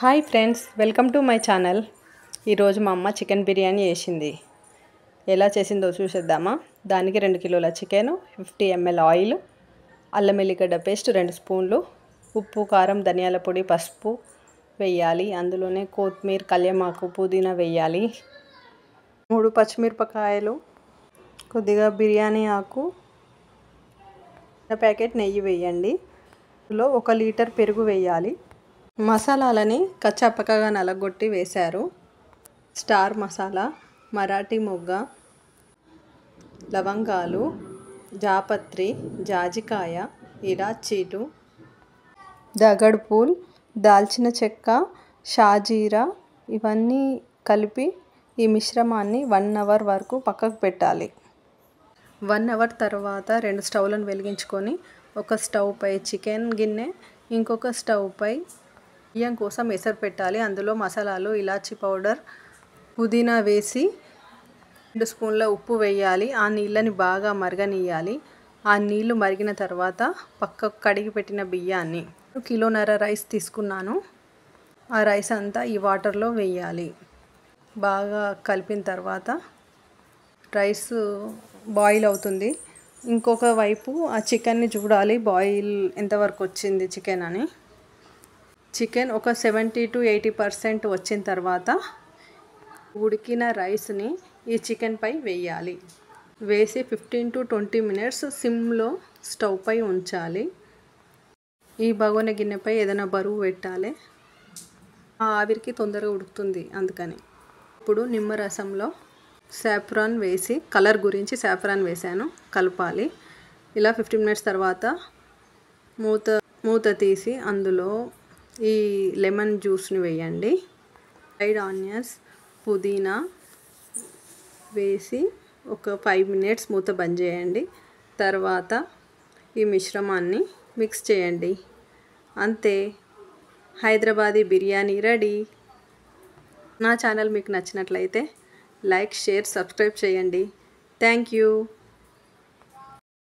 Hi friends, welcome to my channel. ఈరోజు మా అమ్మ చికెన్ బిర్యానీ చేసింది. ఎలా చేసిందో చూసేద్దామా? దానికి 2 కిలోల చికెన్, 50 ml ఆయిల్, అల్లం ఎల్లిగడ్డ పేస్ట్ 2 స్పూన్లు, ఉప్పు, కారం, ధనియాల పొడి, పసుపు వేయాలి. అందులోనే కొత్తిమీర, కల్యమాకు, పుదీనా వేయాలి. 3 పచ్చిమిరపకాయలు, కొద్దిగా బిర్యానీ ఆకు, ప్యాకెట్ నెయ్యి వేయండి. అందులో 1 లీటర్ పెరుగు వేయాలి. మసాలాలని కచ్చాపక్కగా నలగొట్టి వేశారు. స్టార్ మసాలా, మరాఠీ మొగ్గ, లవంగాలు, జాపత్రి, జాజికాయ, ఇలాచీలు, దగడ్పూల్, దాల్చిన చెక్క, షాజీరా ఇవన్నీ కలిపి ఈ మిశ్రమాన్ని 1 అవర్ వరకు పక్కకు పెట్టాలి. 1 అవర్ తర్వాత 2 స్టవ్లను వెలిగించుకొని ఒక స్టవ్ పై చికెన్ గిన్నె, ఇంకొక స్టవ్ పై బియ్యం కోసం ఎసరు పెట్టాలి. అందులో మసాలాలు, ఇలాచీ పౌడర్, పుదీనా వేసి 2 స్పూన్ల ఉప్పు వేయాలి. ఆ నీళ్ళని బాగా మరగనియాలి. ఆ నీళ్లు మరిగిన తర్వాత పక్కకు కడిగి పెట్టిన బియ్యాన్ని, 1.5 కిలోల రైస్ తీసుకున్నాను. ఆ రైస్ అంతా ఈ వాటర్లో వేయాలి. బాగా కలిపిన తర్వాత రైస్ బాయిల్ అవుతుంది. ఇంకొక వైపు ఆ చికెన్ని చూడాలి, బాయిల్ ఎంతవరకు వచ్చింది చికెన్ అని. చికెన్ ఒక 70 to 80% వచ్చిన తర్వాత ఉడికిన రైస్ని ఈ చికెన్ పై వేయాలి. వేసి 15 to 20 మినిట్స్ సిమ్లో స్టవ్ పై ఉంచాలి. ఈ బగోని గిన్నెపై ఏదైనా బరువు పెట్టాలి. ఆ ఆవిరికి తొందరగా ఉడుకుతుంది అందుకని. ఇప్పుడు నిమ్మరసంలో సాఫ్రాన్ వేసి, కలర్ గురించి సాఫ్రాన్ వేసాను, కలపాలి. ఇలా 15 మినిట్స్ తర్వాత మూత తీసి అందులో ఈ లెమన్ జ్యూస్ని వేయండి. ఫ్రైడ్ ఆనియన్స్, పుదీనా వేసి ఒక 5 మినిట్స్ మూత బంద్ చేయండి. తర్వాత ఈ మిశ్రమాన్ని మిక్స్ చేయండి. అంతే, హైదరాబాదీ బిర్యానీ రెడీ. నా ఛానల్ మీకు నచ్చినట్లయితే లైక్, షేర్, సబ్స్క్రైబ్ చేయండి. Thank you.